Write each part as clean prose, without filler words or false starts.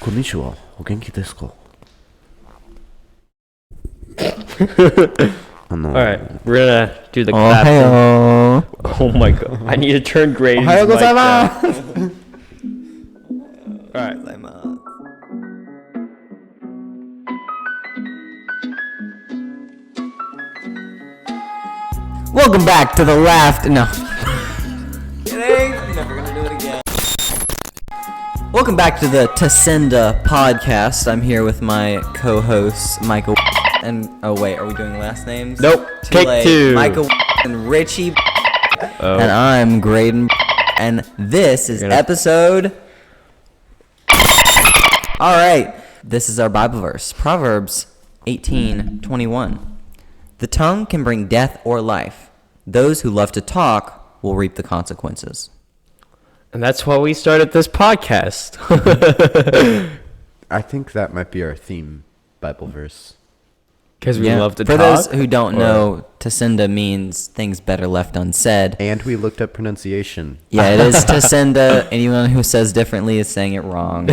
こんにちは。お元気ですか? Alright, we're gonna do the clap thing. Oh my god. I need to turn Grady's mic down. Alright. Welcome back to the No. Kidding. I'm never gonna do it again. Welcome back to the Tacenda podcast. I'm here with my co-hosts, Micah and... Oh, wait. Are we doing last names? Nope. Take two. Micah and Richie. Oh. And I'm Graydon. And this is episode... All right. This is our Bible verse. Proverbs 18:21. The tongue can bring death or life. Those who love to talk will reap the consequences. And that's why we started this podcast. I think that might be our theme Bible verse. Because we love to talk? For those who don't know, Tacenda means things better left unsaid. And we looked up pronunciation. Yeah, it is Tacenda. Anyone who says differently is saying it wrong.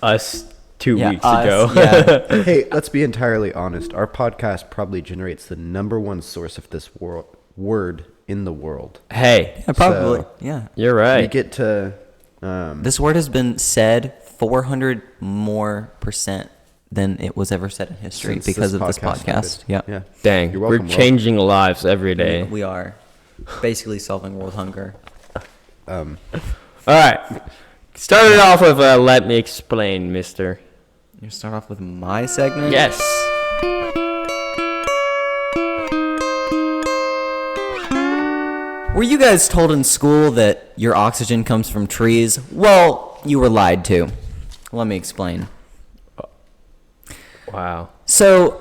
Us 2 weeks ago. Yeah. Hey, let's be entirely honest. Our podcast probably generates the number one source of this word in the world. Hey. Yeah, probably. So, yeah. You're right. We get to... this word has been said 400 more % than it was ever said in history because of this podcast. Yeah. Dang. We're changing lives every day. We are. Basically solving world hunger. All right. Start it off with let me explain, mister. You start off with my segment? Yes. Were you guys told in school that your oxygen comes from trees? Well, you were lied to. Let me explain. Wow. So,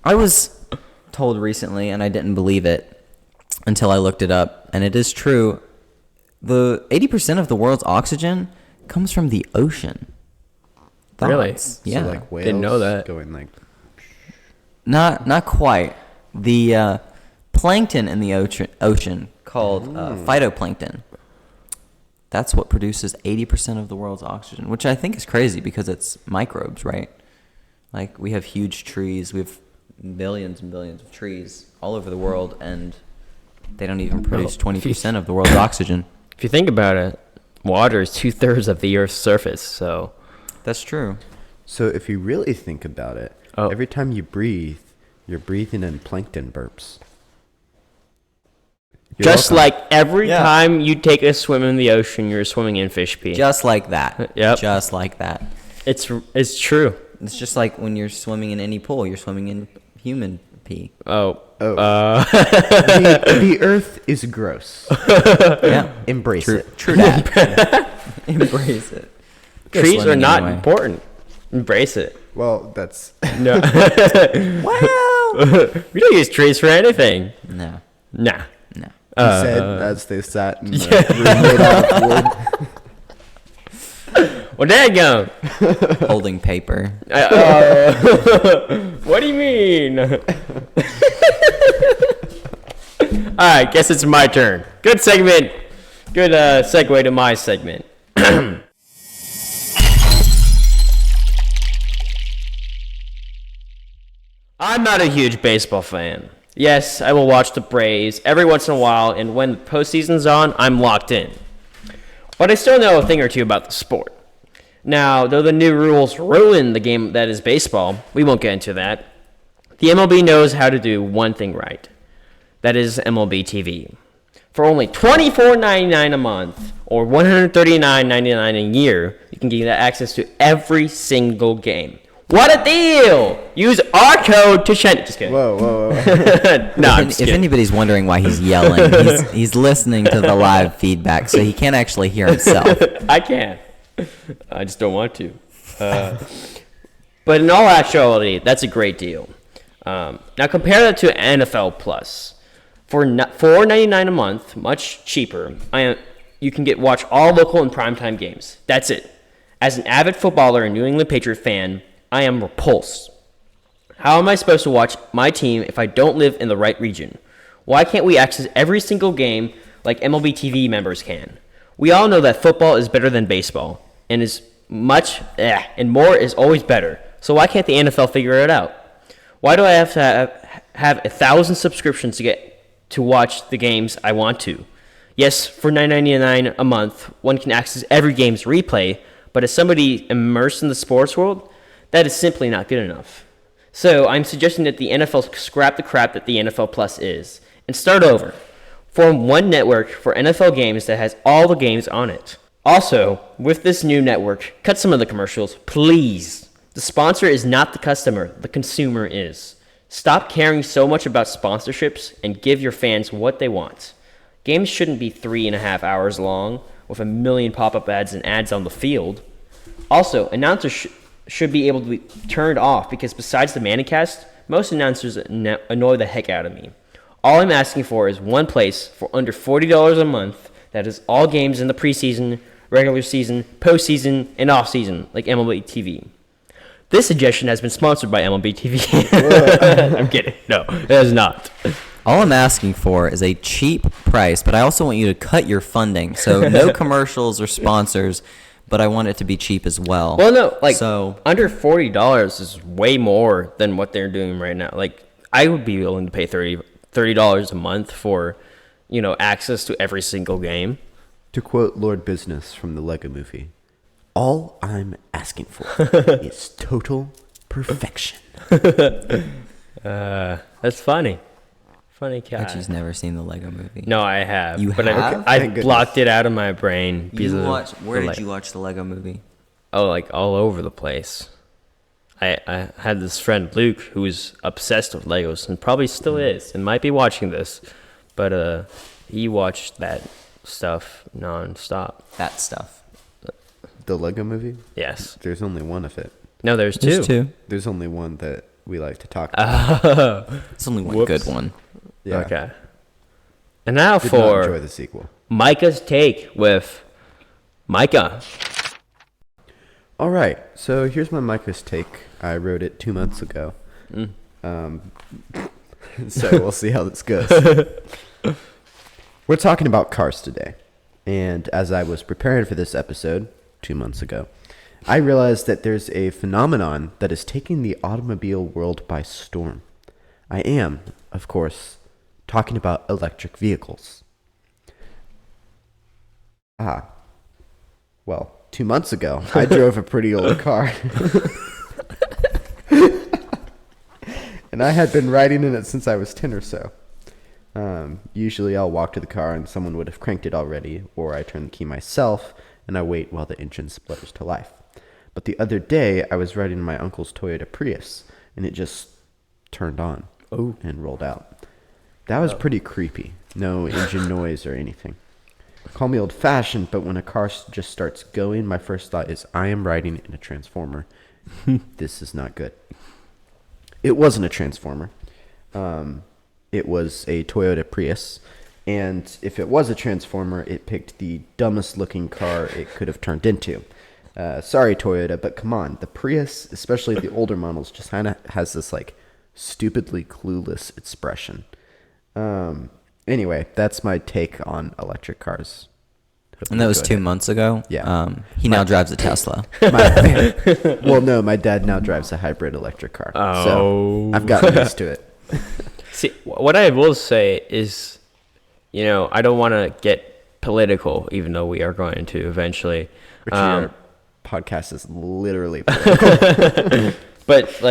I was told recently, and I didn't believe it until I looked it up, and it is true. The 80% of the world's oxygen comes from the ocean. Really? Yeah. So like whales didn't know that. Going like... Not quite. The plankton in the ocean called phytoplankton. That's what produces 80% of the world's oxygen, which I think is crazy because it's microbes, right? Like, we have huge trees. We have billions and billions of trees all over the world, and they don't even produce 20% of the world's oxygen. If you think about it, water is 2/3 of the Earth's surface, so... That's true. So if you really think about it, every time you breathe, you're breathing in plankton burps. Just like every time you take a swim in the ocean, you're swimming in fish pee. Just like that. Yep. Just like that. It's true. It's just like when you're swimming in any pool, you're swimming in human pee. The earth is gross. Yeah. Embrace it. True that. Embrace it. Trees are not important. Embrace it. Well, that's... No. Well. We don't use trees for anything. No. Nah. No. He said as they sat in the room made out of wood. Well, there you go. Holding paper. What do you mean? Alright, guess it's my turn. Good segment. Good segue to my segment. I'm not a huge baseball fan. Yes, I will watch the Braves every once in a while, and when the postseason's on, I'm locked in. But I still know a thing or two about the sport. Now, though the new rules ruin the game that is baseball, we won't get into that. The MLB knows how to do one thing right. That is MLB TV. For only $24.99 a month, or $139.99 a year, you can get access to every single game. What a deal! Use our code Tacenda. Just kidding. Whoa. No, I'm just If kidding. anybody's wondering why he's yelling, he's listening to the live feedback, so he can't actually hear himself. I can. I just don't want to. But in all actuality, that's a great deal. Now compare that to NFL Plus. For $4.99 a month, much cheaper, you can watch all local and primetime games. That's it. As an avid footballer and New England Patriot fan, I am repulsed. How am I supposed to watch my team if I don't live in the right region? Why can't we access every single game like MLB TV members can? We all know that football is better than baseball, and is and more is always better. So why can't the NFL figure it out? Why do I have to have 1,000 subscriptions to watch the games I want to? Yes, for $9.99 a month, one can access every game's replay, but as somebody immersed in the sports world, that is simply not good enough. So I'm suggesting that the NFL scrap the crap that the NFL Plus is and start over. Form one network for NFL games that has all the games on it. Also, with this new network, cut some of the commercials, please. The sponsor is not the customer, the consumer is. Stop caring so much about sponsorships and give your fans what they want. Games shouldn't be 3.5 hours long with a million pop-up ads and ads on the field. Also, announcers should be able to be turned off because besides the Manicast, most announcers annoy the heck out of me. All I'm asking for is one place for under $40 a month that is all games in the preseason, regular season, postseason, and off-season, like MLB TV. This suggestion has been sponsored by MLB TV. I'm kidding. No, it is not. All I'm asking for is a cheap price, but I also want you to cut your funding. So no commercials or sponsors, but I want it to be cheap as well. Well, no, under $40 is way more than what they're doing right now. Like, I would be willing to pay $30 a month for, access to every single game. To quote Lord Business from the Lego Movie, all I'm asking for is total perfection. That's funny. Funny cat. But you've never seen the Lego Movie. No, I have. You but have? I blocked it out of my brain. Where did you watch the Lego Movie? Oh, like all over the place. I had this friend, Luke, who was obsessed with Legos and probably still is and might be watching this. But he watched that stuff nonstop. That stuff. The Lego Movie? Yes. There's only one of it. No, there's two. There's two. There's only one that we like to talk about. It's only one good one. Yeah. Okay. And now Did not for enjoy the sequel. Micah's take with Micah. All right, so here's my Micah's take. I wrote it 2 months ago. So we'll see how this goes. We're talking about cars today. And as I was preparing for this episode 2 months ago, I realized that there's a phenomenon that is taking the automobile world by storm. I am, of course, talking about electric vehicles. Well, 2 months ago, I drove a pretty old car. And I had been riding in it since I was 10 or so. Usually I'll walk to the car and someone would have cranked it already, or I turn the key myself and I wait while the engine splutters to life. But the other day, I was riding my uncle's Toyota Prius, and it just turned on and rolled out. That was pretty creepy. No engine noise or anything. Call me old-fashioned, but when a car just starts going, my first thought is, I am riding in a transformer. This is not good. It wasn't a transformer. It was a Toyota Prius. And if it was a transformer, it picked the dumbest looking car it could have turned into. Sorry, Toyota, but come on. The Prius, especially the older models, just kind of has this stupidly clueless expression. Anyway, that's my take on electric cars. Hope And that was 2 months ago? Yeah. He now drives a Tesla. Well, no, my dad now drives a hybrid electric car. So I've gotten used to it. See, what I will say is, I don't want to get political, even though we are going to eventually. Richard, podcast is literally political. But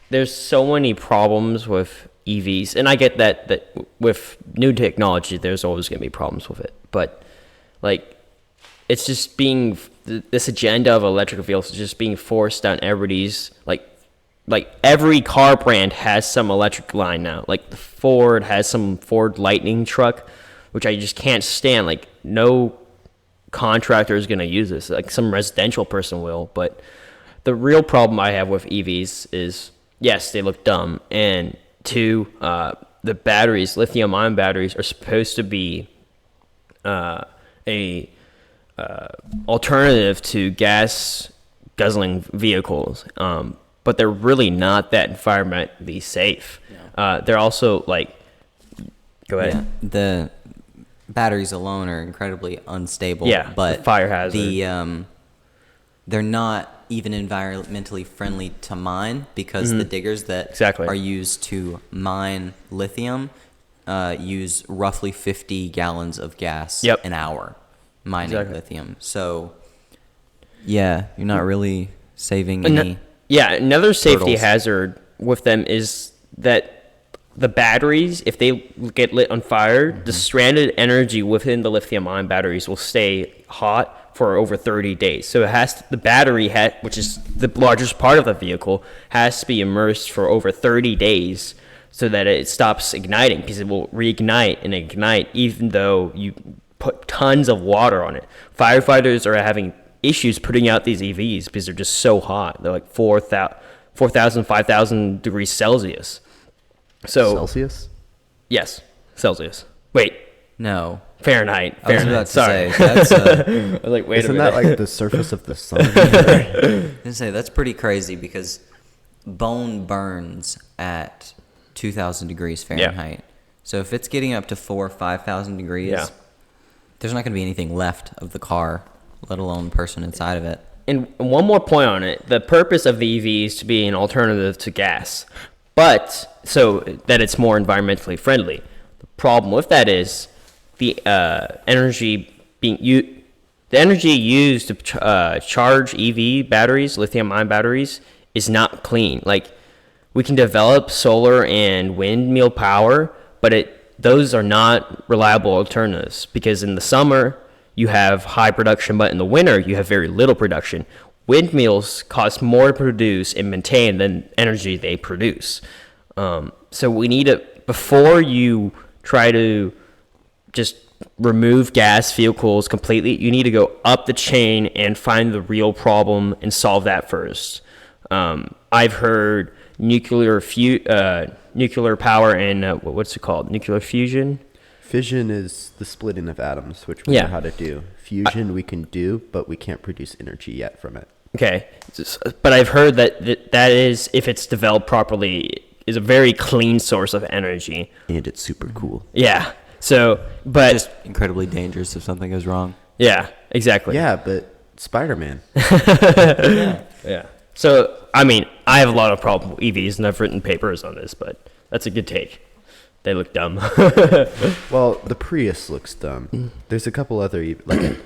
there's so many problems with EVs, and I get that with new technology, there's always going to be problems with it. But it's just this agenda of electric vehicles is just being forced down everybody's every car brand has some electric line now. The Ford has some Ford Lightning truck, which I just can't stand. No contractor is going to use this. Some residential person will, but the real problem I have with EVs is, yes, they look dumb, and two, the batteries, lithium-ion batteries, are supposed to be a alternative to gas guzzling vehicles, but they're really not that environmentally safe. They're also go ahead. Yeah, the batteries alone are incredibly unstable. Yeah, but fire hazard. they're not even environmentally friendly to mine because the diggers that Exactly. are used to mine lithium use roughly 50 gallons of gas Yep. an hour mining Exactly. lithium. So, yeah, you're not really saving any. Yeah, another safety hurdles. hazard with them is that the batteries, if they get lit on fire, the stranded energy within the lithium-ion batteries will stay hot for over 30 days. So the battery, which is the largest part of the vehicle, has to be immersed for over 30 days so that it stops igniting, because it will reignite and ignite even though you put tons of water on it. Firefighters are having issues putting out these EVs because they're just so hot. They're like 4,000, 5,000 degrees Celsius. So Celsius? yes, Celsius. Wait, No. Fahrenheit. I was about to Sorry. say, that's I was like, wait Isn't a that minute. like the surface of the sun? that's pretty crazy because bone burns at 2,000 degrees Fahrenheit. So if it's getting up to 4,000 or 5,000 degrees, Yeah. there's not going to be anything left of the car, let alone the person inside of it. And one more point on it. The purpose of the EV is to be an alternative to gas, but so that it's more environmentally friendly. The problem with that is the energy used to charge EV batteries, lithium-ion batteries, is not clean. Like, we can develop solar and windmill power, but those are not reliable alternatives, because in the summer you have high production, but in the winter you have very little production. Windmills cost more to produce and maintain than energy they produce. So we need to, before you try to just remove gas vehicles completely, you need to go up the chain and find the real problem and solve that first. I've heard nuclear power and what's it called? Nuclear fusion? Fission is the splitting of atoms, which we Yeah. know how to do. Fusion we can do, but we can't produce energy yet from it. Okay, but I've heard that is, if it's developed properly, is a very clean source of energy. And it's super cool. Yeah. So, but Just incredibly dangerous if something goes wrong. yeah, exactly. Yeah, but Spider-Man. Yeah. So, I mean, I have a lot of problem with EVs, and I've written papers on this, but that's a good take. They look dumb. Well, the Prius looks dumb. There's a couple other, like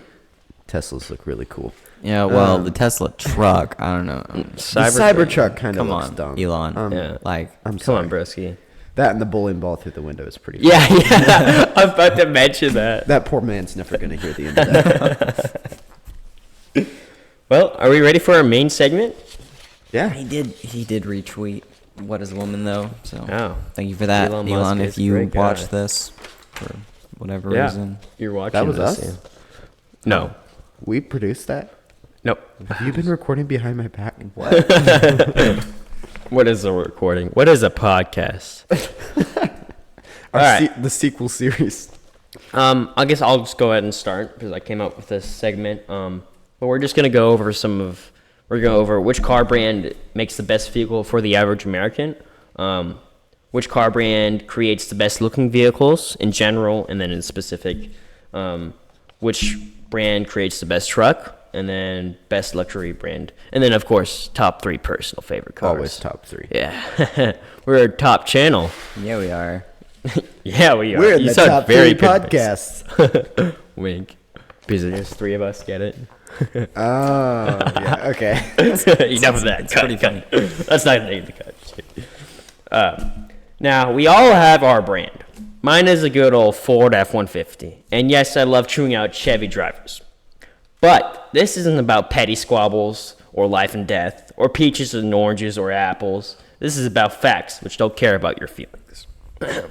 Teslas look really cool. Yeah, well, the Tesla truck, I don't know. The Cybertruck kind of Come looks on, dumb. Elon. Yeah. Like, I'm Come sorry. on, broski. That and the bowling ball through the window is pretty fun. Yeah. I was about to mention that. That poor man's never going to hear the end of that. Well, are we ready for our main segment? Yeah. he did retweet What Is a Woman, though. So Oh. thank you for that, Elon Elon. Musk If is a you great guy. watch this for whatever reason. You're watching That was this, us? yeah. No. We produced that? Nope. Have you been recording behind my back? What is a recording? What is a podcast? All right. The sequel series. I guess I'll just go ahead and start because I came up with this segment. But we're just gonna go over which car brand makes the best vehicle for the average American, which car brand creates the best looking vehicles in general, and then in specific, which brand creates the best truck, and then best luxury brand, and then of course top 3 personal favorite cars. Always top 3. Yeah, we're a top channel. Yeah, we are. Yeah, we are. We're in You the sound top very 3 good. podcasts. Wink. Because there's 3 of us, get it? Oh, yeah. Okay. Enough of that. It's pretty funny. That's not the cut. Now, we all have our brand. Mine is a good old Ford F-150. And yes, I love chewing out Chevy drivers. But this isn't about petty squabbles or life and death or peaches and oranges or apples. This is about facts, which don't care about your feelings. I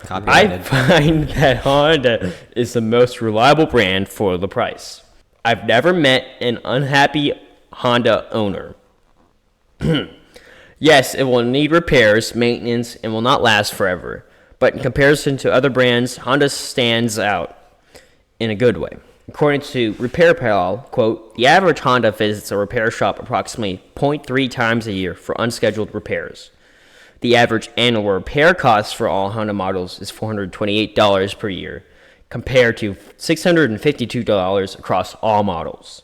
Copyrighted. find that Honda is the most reliable brand for the price. I've never met an unhappy Honda owner. Yes, it will need repairs, maintenance, and will not last forever. But in comparison to other brands, Honda stands out in a good way. According to RepairPal, quote, the average Honda visits a repair shop approximately 0.3 times a year for unscheduled repairs. The average annual repair cost for all Honda models is $428 per year, compared to $652 across all models.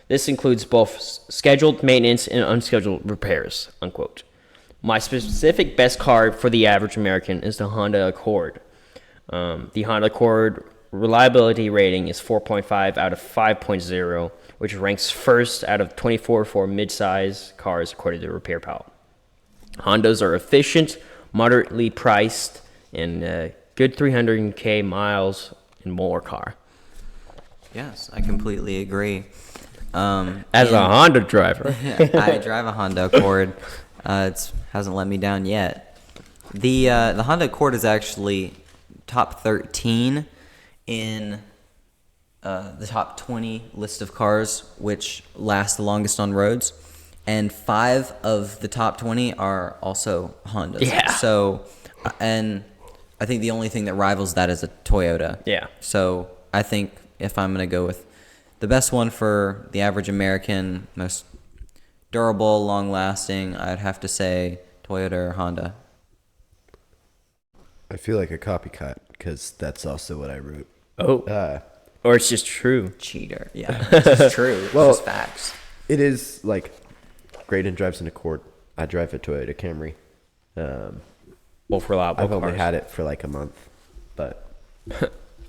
This includes both scheduled maintenance and unscheduled repairs, unquote. My specific best car for the average American is the Honda Accord. The Honda Accord reliability rating is 4.5 out of 5.0, which ranks first out of 24 for mid-size cars according to Repair Pal. Hondas are efficient, moderately priced, and good 300K miles and more car. Yes, I completely agree. As a Honda driver. I drive a Honda Accord. It hasn't let me down yet. The Honda Accord is actually top 13 in the top 20 list of cars which last the longest on roads, and 5 of the top 20 are also Hondas. Yeah. So, and I think the only thing that rivals that is a Toyota. Yeah. So I think if I'm gonna go with the best one for the average American, most durable, long-lasting, I'd have to say Toyota or Honda. I feel like a copycat because that's also what I root. Oh. Or it's just true. Cheater. Yeah, it's true. Well, It's just facts. It is like Graydon drives an Accord. I drive a Toyota Camry. Both reliable I've cars. only had it for like a month, but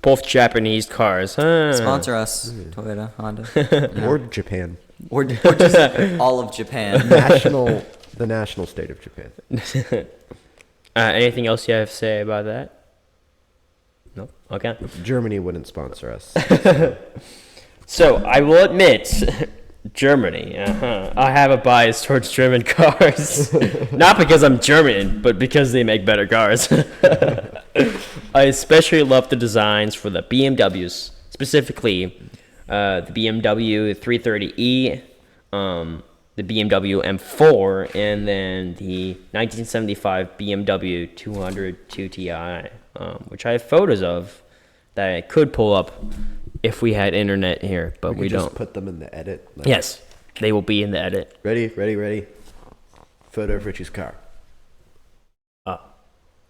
Both Japanese cars, huh? Sponsor us, Toyota, Honda, or Japan, or just all of Japan. the national state of Japan. Anything else you have to say about that? No? Okay. Germany wouldn't sponsor us. So, I will admit, Germany, I have a bias towards German cars. Not because I'm German, but because they make better cars. I especially love the designs for the BMWs, specifically the BMW 330e, the BMW M4, and then the 1975 BMW 202 Ti, which I have photos of that I could pull up if we had internet here, but we just don't. put them in the edit. Like, Yes, they will be in the edit. Ready. Photo of Richie's car.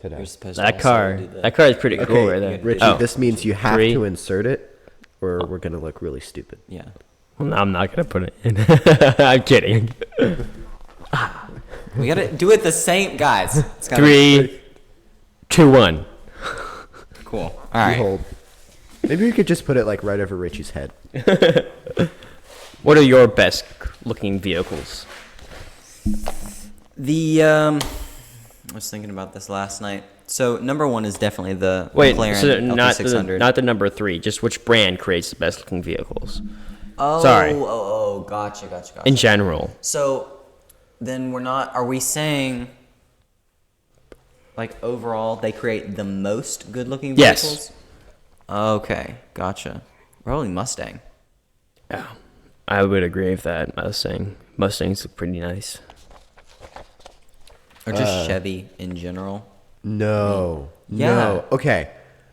Today. You're supposed to That also car, do the- that car is pretty cool right there. Richie, Oh, this means you have 3. to insert it, or we're gonna look really stupid. Yeah. Well, no, I'm not gonna put it in. I'm kidding. We gotta do it the same, guys. It's gotta 3, 2, 1. Cool. All You right. hold. Maybe we could just put it like right over Richie's head. What are your best looking vehicles? I was thinking about this last night. So number one is definitely the Wait, McLaren so LT600. not the number 3. Just which brand creates the best looking vehicles Oh, sorry. Gotcha. in general? So then are we saying like overall they create the most good looking Yes. vehicles? Okay, gotcha. Probably Mustang. Yeah, I would agree with that. Mustangs look pretty nice. Or just Chevy in general. No. Yeah. No. Okay.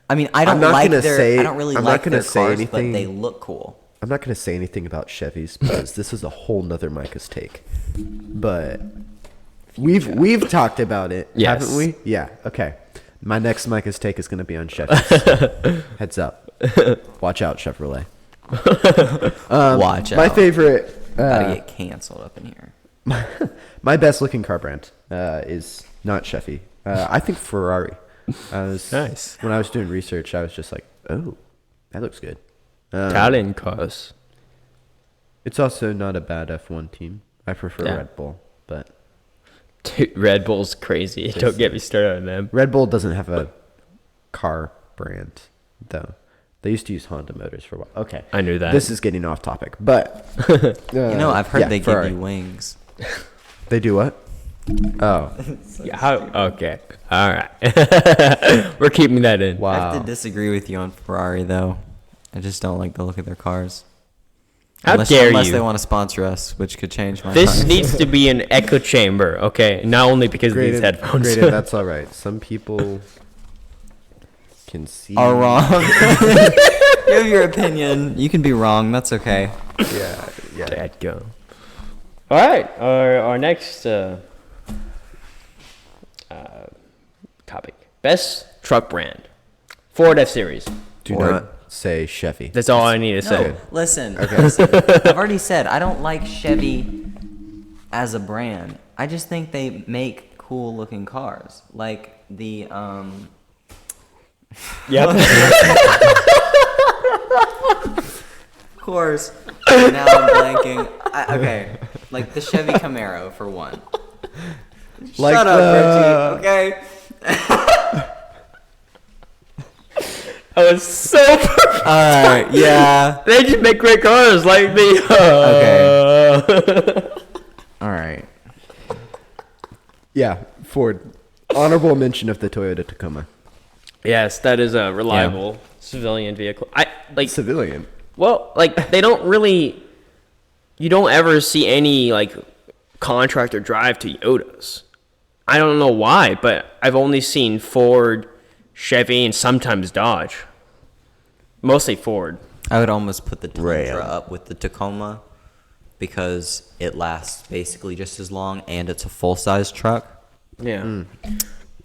I mean, I don't not like gonna their say- I don't really I'm not like gonna their say cars, anything. but they look cool. I'm not gonna say anything about Chevys because this is a whole nother Micah's take. But we've talked about it, Yes. haven't we? Yeah. Okay. My next Micah's take is gonna be on Chevys. Heads up. Watch out, Chevrolet. Watch out. My favorite. Gotta get canceled up in here. My best looking car brand is not Chevy. I think Ferrari. Nice. When I was doing research, I was just like, oh, that looks good. Italian cars. It's also not a bad F1 team. I prefer Yeah. Red Bull, but Dude, Red Bull's crazy. Don't get me started on them. Red Bull doesn't have a car brand, though. They used to use Honda motors for a while. Okay. I knew that. This is getting off topic, but I've heard they Ferrari. give you wings. They do what? Oh, Yeah, okay. All right. We're keeping that in. I wow. have to disagree with you on Ferrari though. I just don't like the look of their cars. How dare Unless you? they want to sponsor us, which could change my This mind. needs to be an echo chamber, okay? Not only because of these headphones. Graded, that's all right. Some people can see. are wrong. You have your opinion. You can be wrong. That's okay. Yeah, yeah. That go. All right. Our next topic: best truck brand. Ford F Series. Do Ford. not say Chevy. That's all I need to say. No, listen. I've already said I don't like Chevy as a brand. I just think they make cool looking cars, like the Yep. Of course. Now I'm blanking. Okay, like the Chevy Camaro for one. Like Shut up, Richie. Okay. I was so perfect. Alright, yeah. They just make great cars like the. Okay. Alright. Yeah, Ford. Honorable mention of the Toyota Tacoma. Yes, that is a reliable civilian vehicle. I like. Civilian. Well, like they don't really. You don't ever see any like contractor drive Toyotas. I don't know why, but I've only seen Ford, Chevy, and sometimes Dodge. Mostly Ford. I would almost put the Ram. Tundra up with the Tacoma because it lasts basically just as long and it's a full-size truck. Yeah.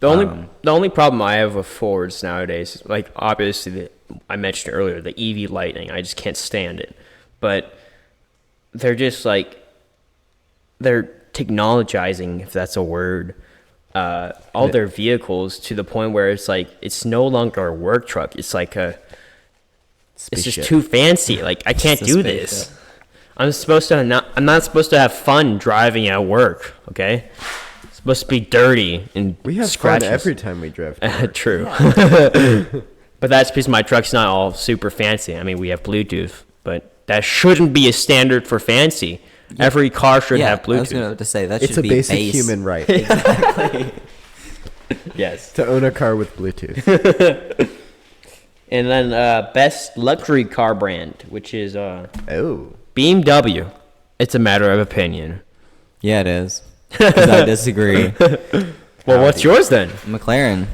The only problem I have with Fords nowadays, like obviously I mentioned earlier, the EV Lightning. I just can't stand it. But they're just like they're technologizing, if that's a word, all their vehicles to the point where it's like it's no longer a work truck. It's like it's just too fancy. Like I can't do this. I'm not supposed to have fun driving at work. Okay, it's supposed to be dirty and We have scratches. fun every time we drive. to work. True. But that's because my truck's not all super fancy. I mean, we have Bluetooth, but that shouldn't be a standard for fancy. Every car should have Bluetooth. I was going to say that It's should a be basic base. human right Exactly. Yes. to own a car with Bluetooth. And then best luxury car brand, which is Oh. BMW. It's a matter of opinion. Yeah, it is. Because I disagree. Well, what's yours then, McLaren.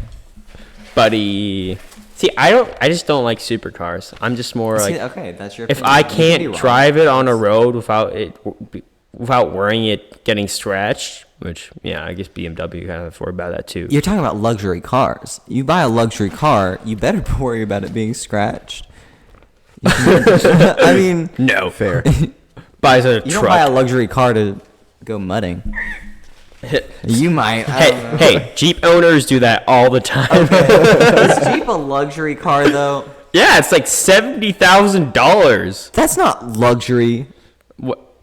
buddy? See, I just don't like supercars. I'm just more like, See, okay, that's your if opinion. I You could be can't wrong. drive it on a road without worrying it getting scratched, which I guess BMW kind of worry about that too. You're talking about luxury cars. You buy a luxury car, you better worry about it being scratched. I mean, No, Fair. buys a you don't buy a truck. luxury car to go mudding. You might. I don't know. Hey, Jeep owners do that all the time. Is Jeep a luxury car though? Yeah, it's like $70,000. That's not luxury.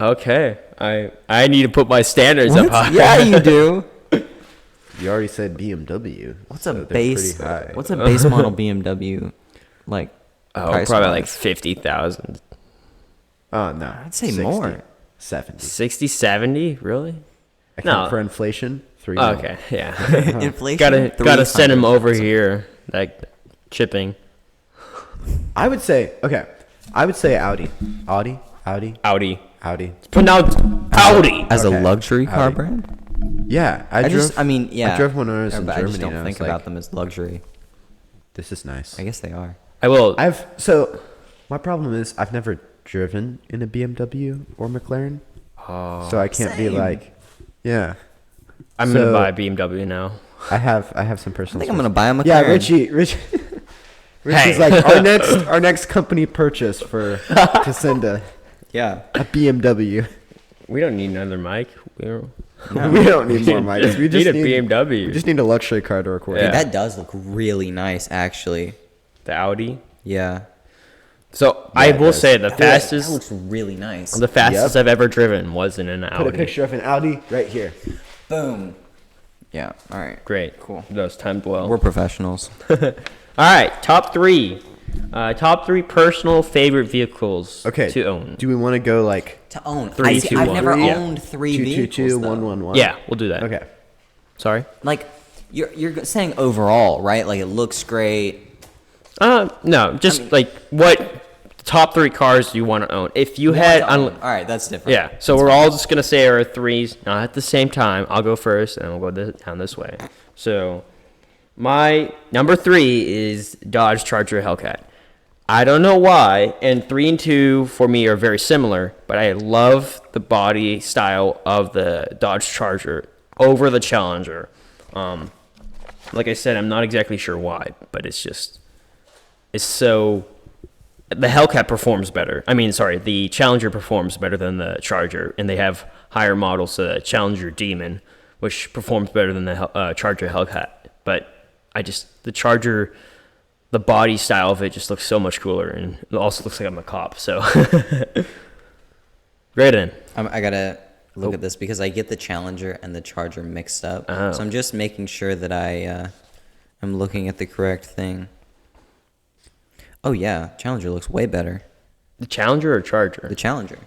Okay, I need to put my standards up high. Yeah, you do. You already said BMW. What's so a they're base? pretty high. What's a base model BMW like? Oh, price probably wise? like 50,000. Oh, no. I'd say 60, more. 70. 60, 70? Really? Account No. for inflation, 3 Oh, mil. okay, yeah. Inflation. gotta send him 300. over here, like chipping. I would say Audi. Audi? Audi. Pronounced Audi. As Okay, a luxury car Audi. brand. Yeah, I I mean, yeah. I drove when I was in but Germany. I just don't and I think was about like, them as luxury. This is nice. I guess they are. I will. My problem is I've never driven in a BMW or McLaren, so I can't be Same. like, yeah. I'm so- gonna buy a BMW now. I have some I personal. think I'm space. gonna buy a McLaren. Yeah, Richie's Hey. like our next company purchase for Tacenda, Yeah. a BMW. We don't need another mic. We don't We don't need more mics. We just need a We BMW. just need a luxury car to record. Yeah. Dude, that does look really nice, actually. The Audi. Yeah. So I it will does. say the That fastest, looks really nice. the fastest Yep. I've ever driven was in an Audi. Put a picture of an Audi right here. Boom. Yeah. All right. Great. Cool. Those timed well. We're professionals. All right, top three. Top three personal favorite vehicles Okay. to own. Do we want to go like To own. Three, two, I've one. never Three, owned three 2, 2, vehicles. 2, though. 1, 1, 1? Yeah, we'll do that. Okay. Sorry. Like, you're saying overall, right? Like, it looks great. No, just like what top three cars do you want to own? If you had, All right, that's different. yeah. So we're all just gonna say our threes, not at the same time. I'll go first, and we'll go down this way. So my number 3 is Dodge Charger Hellcat. I don't know why, and 3 and 2 for me are very similar, but I love the body style of the Dodge Charger over the Challenger. Like I said, I'm not exactly sure why, but it's so the Hellcat performs better. I mean, sorry, the Challenger performs better than the Charger, and they have higher models, the Challenger Demon, which performs better than the Charger Hellcat. But the Charger, the body style of it just looks so much cooler, and it also looks like I'm a cop. So, great in. I gotta look at this because I get the Challenger and the Charger mixed up. Oh. So I'm just making sure that I'm looking at the correct thing. Oh yeah, Challenger looks way better. The Challenger or Charger? The Challenger.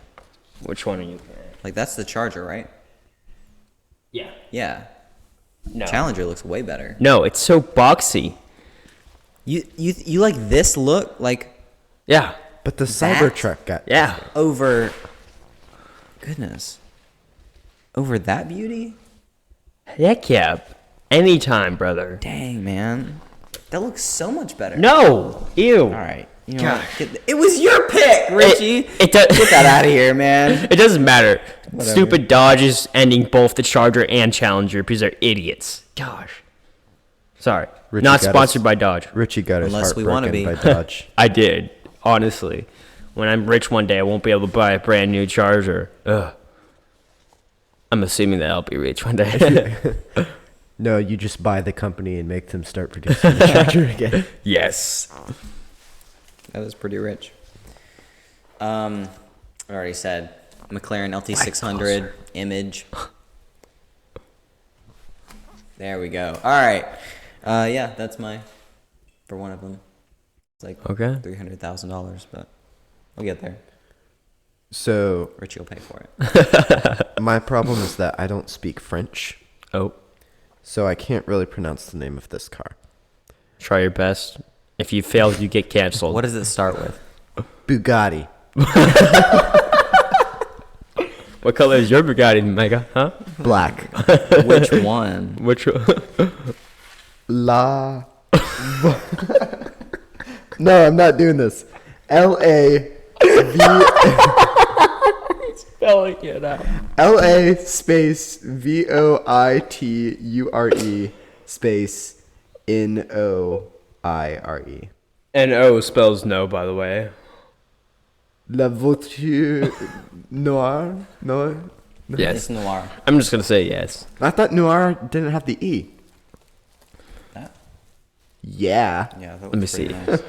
Which one are you? Like that's the Charger, right? Yeah. Yeah. No. Challenger looks way better. No, it's so boxy. You like this look like Yeah. But the That? Cybertruck got Yeah. over. Goodness. Over that beauty? Heck yeah. Anytime, brother. Dang, man. That looks so much better. No. Ew. All right. You know Gosh. what? It was your pick, Richie. It does. Get that out of here, man. It doesn't matter. Whatever. Stupid Dodge is ending both the Charger and Challenger because they're idiots. Gosh. Sorry. Richie Not got sponsored us- by Dodge. Richie got his Unless heart we wanna broken be. by Dodge. I did. Honestly. When I'm rich one day, I won't be able to buy a brand new Charger. Ugh. I'm assuming that I'll be rich one day. No, you just buy the company and make them start producing the Charger again. Yes. That was pretty rich. I already said McLaren LT600 image. There we go. All right. Yeah, that's for one of them. It's like Okay. $300,000, but we'll get there. So Richie will pay for it. my problem is that I don't speak French, Oh, so I can't really pronounce the name of this car. try your best. If you fail, you get canceled. What does it start with? Bugatti. What color is your Bugatti, Micah? Huh? Black. Which one? Which one? La. No, I'm not doing this. L-A. Spelling it out. L-A space V-O-I-T-U-R-E space N-O-I-R-E. And O spells no, by the way. La voiture noire? No? Yes. It's noir. I'm just going to say yes. I thought noir didn't have the E. That? Yeah. Yeah, that me looks pretty see. nice.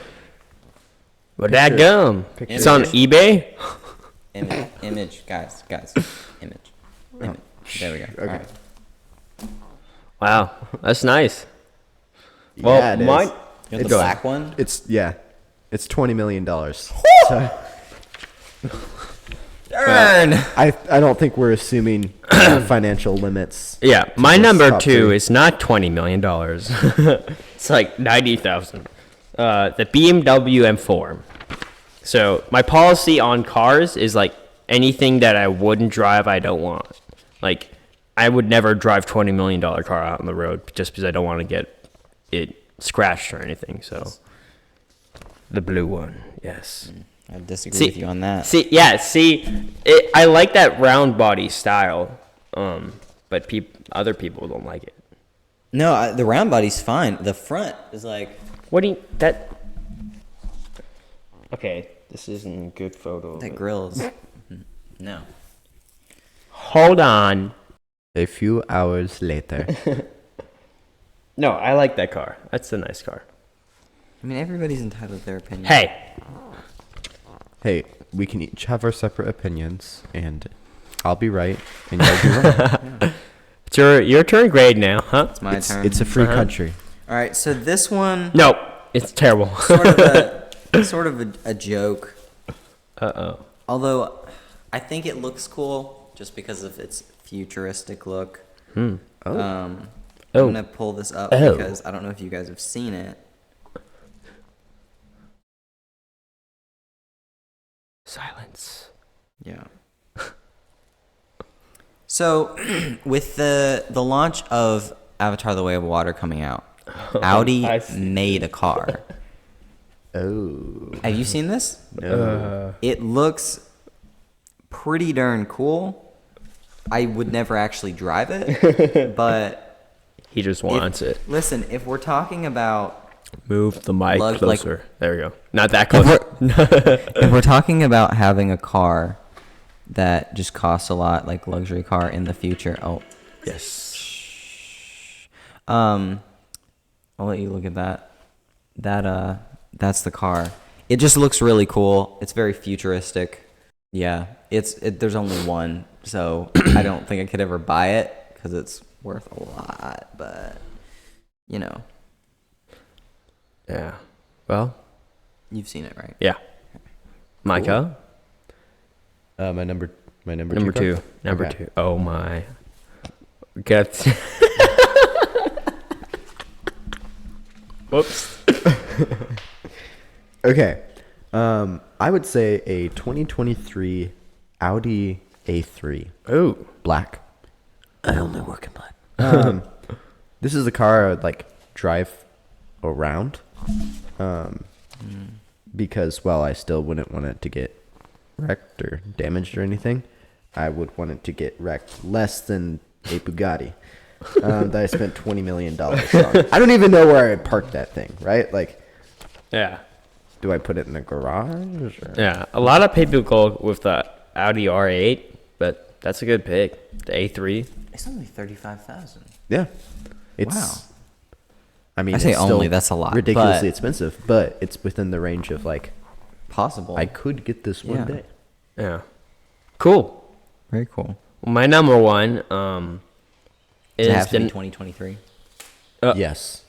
Well, that gum. Picture. It's on eBay. Image, guys. Image. There we go. Okay. All right. Wow, that's nice. Well, Yeah, it is. mine. You want the It's- black one? It's $20 million. So, Darn! I don't think we're assuming financial limits. Yeah, my just number top 2 three. is not $20 million. It's like 90,000. The BMW M4. So my policy on cars is like anything that I wouldn't drive, I don't want. Like I would never drive $20 million car out on the road just because I don't want to get it scratched or anything. So the blue one, yes. I disagree with you on that. I like that round body style, but other people don't like it. No, the round body's fine. The front is like... What do you that? Okay, this isn't a good photo. of That it. grill is... No. Hold on. A few hours later. No, I like that car. That's a nice car. I mean, everybody's entitled to their opinion. Hey, Hey, we can each have our separate opinions, and I'll be right, and you'll be wrong. it's your turn grade now, huh? It's my turn. It's a free Uh-huh. country. All right, so this one... No, it's terrible. sort of a joke. Uh-oh. Although, I think it looks cool just because of its futuristic look. Oh. I'm Oh. going to pull this up Oh. because I don't know if you guys have seen it. Silence. Yeah. So, with the launch of Avatar: The Way of Water coming out, Audi I see. made a car. Oh. Have you seen this? No. It looks pretty darn cool. I would never actually drive it, but He just wants it. listen, if we're talking about Move the mic Like- closer. There we go. Not that If close. if we're talking about having a car that just costs a lot, like luxury car in the future, Yes. I'll let you look at that. That's the car. It just looks really cool. It's very futuristic. Yeah, there's only one, so I don't think I could ever buy it because it's worth a lot. But you know, Yeah. Well, you've seen it, right? yeah. Micah? My number Number car? two. Number Okay. two. Oh, my. Get. Whoops. Okay. I would say a 2023 Audi A3 Oh. black. I only work in black. This is the car I would like drive around. Because while I still wouldn't want it to get wrecked or damaged or anything, I would want it to get wrecked less than a Bugatti that I spent $20 million on. I don't even know where I would park that thing, right? Like, Yeah. do I put it in a garage? Or? Yeah. A lot of people go with the Audi R8, but that's a good pick. The A3. It's only 35,000. Yeah. It's, Wow. I mean, I say it's still only, that's a lot, ridiculously but- expensive, but it's within the range of like, Possible. I could get this one Yeah. day. Yeah. Cool. Very cool. My number one Does it is have to be the 2023? Yes.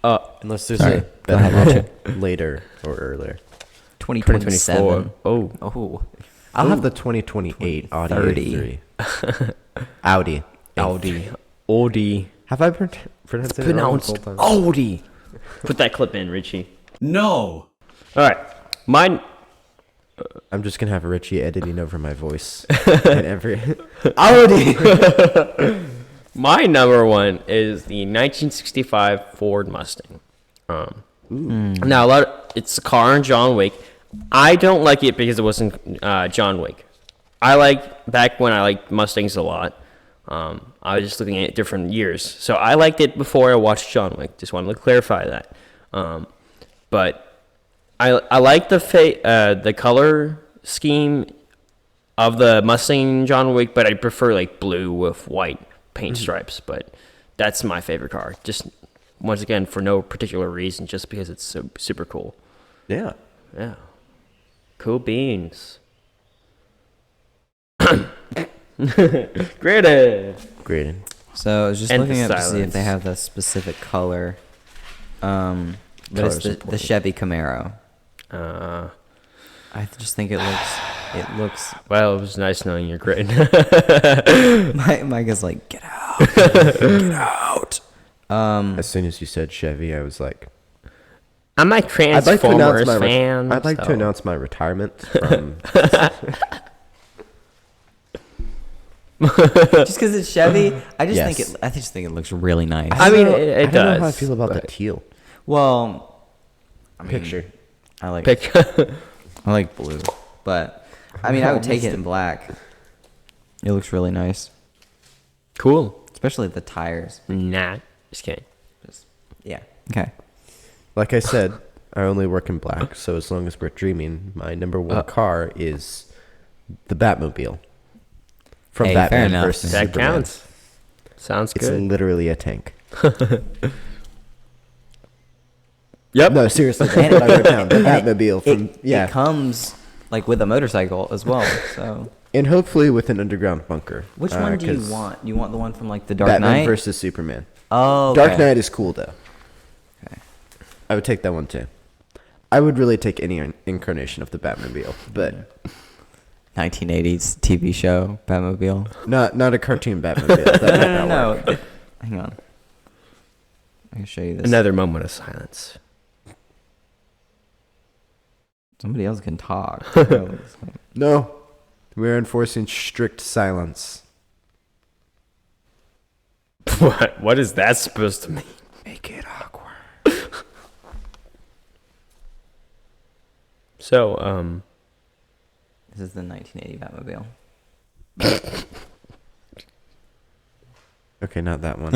Unless there's Sorry. a Go better ahead, option later or earlier. 2027. 2024. Oh. Oh. I'll have the 2028 Audi 2030. A3. Audi. Audi. Audi. Have I pronounced it wrong this Pronounced whole time? Audi. Put that clip in, Richie. No. All right. Mine. I'm just gonna have Richie editing over my voice and every Audi. My number one is the 1965 Ford Mustang. Now it's a car in John Wick. I don't like it because it wasn't John Wick. I like back when I liked Mustangs a lot. I was just looking at different years, so I liked it before I watched John Wick. Just wanted to clarify that. But I like the color scheme of the Mustang John Wick, but I prefer like blue with white paint stripes. But that's my favorite car. Just once again for no particular reason, just because it's so super cool. Yeah. Yeah, cool beans. Graded. Great. So I was just And looking the up to see if they silence. have the specific color. But Color's it's the important. Chevy Camaro. Uh, I just think it looks. well, it was nice knowing your grade. Micah's like, get out, get out. As soon as you said Chevy, I was like, I'm a I'd Transformers like to announce my fan. I'd like to so- announce my retirement from Just because it's Chevy, I just Yes. think it. I just think it looks really nice. I mean, don't know- it I don't know how I does, feel about the but- teal Well, picture. I like Pick. I like blue, but I mean, I would take it in black. It looks really nice, Cool. especially the tires. Nah, just kidding. Just yeah. Okay. Like I said, I only work in black, so as long as we're dreaming, my number one car is the Batmobile from Hey, fair Batman enough. versus That Superman. counts. Sounds It's good. literally a tank. Yep. No, seriously, that's what I wrote down. The Batmobile from It comes like with a motorcycle as well. So and hopefully with an underground bunker. which one do you 'cause want? You want the one from like the Dark Batman Knight? versus Superman. Oh, Dark okay. Knight is cool though. Okay. I would take that one too. I would really take any incarnation of the Batmobile, but 1980s TV show Batmobile. not a cartoon Batmobile. That might not work. No. Hang on. I can show you this. Another moment of silence. Somebody else can talk. No, we're enforcing strict silence. What is that supposed to mean? Make it awkward. So, This is the 1980 Batmobile. Okay, not that one.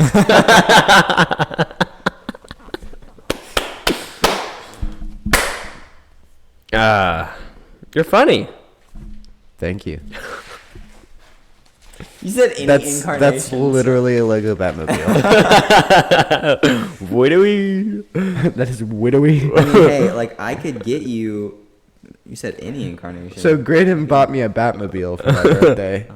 You're funny. Thank you. You said any incarnation. That's literally a Lego Batmobile. Widowy. That is widowy. I mean, hey, like I could get you. You said any incarnation. So Graydon bought me a Batmobile for my birthday.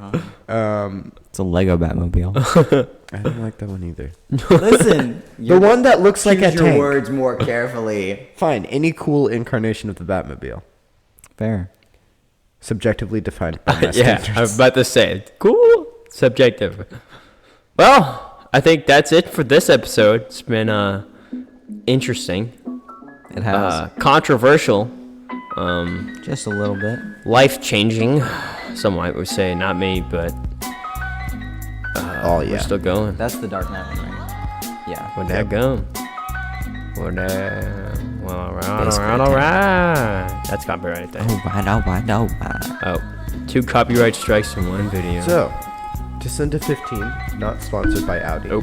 It's a Lego Batmobile. I don't like that one either. Listen, The one that looks like a choose your tank. words more carefully. Fine, any cool incarnation of the Batmobile. Fair. Subjectively defined by my Yeah, I standards. was about to say, cool, subjective. Well, I think that's it for this episode. It's been interesting, It has controversial, just a little bit. life-changing. Some would say, not me, but Oh, yeah. we're still going. That's the Dark Knight one, right? Yeah. Where'd that go? Well, alright, Basically alright. That's copyright, I think. Alright. Oh, 2 copyright strikes from 1 video. So, Tacenda 15, not sponsored by Audi. Oh.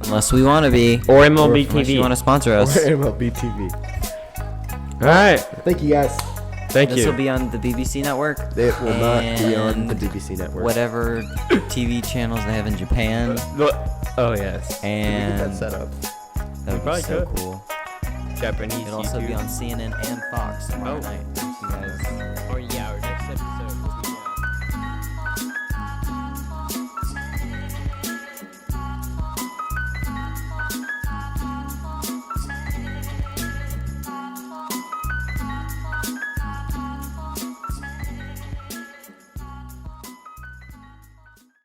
Unless we want to be. Or MLB Unless you TV. want to sponsor Or us. MLB TV. Alright, Thank you, guys. thank This you. will be on the BBC network. It will not be on the and BBC network. Whatever TV channels they have in Japan. Oh, yes. Can we And get that set up? that would be probably so could. cool. Japanese It'll also be YouTube. on CNN and Fox tomorrow Oh. night. Thank you guys. Or yeah, our next episode.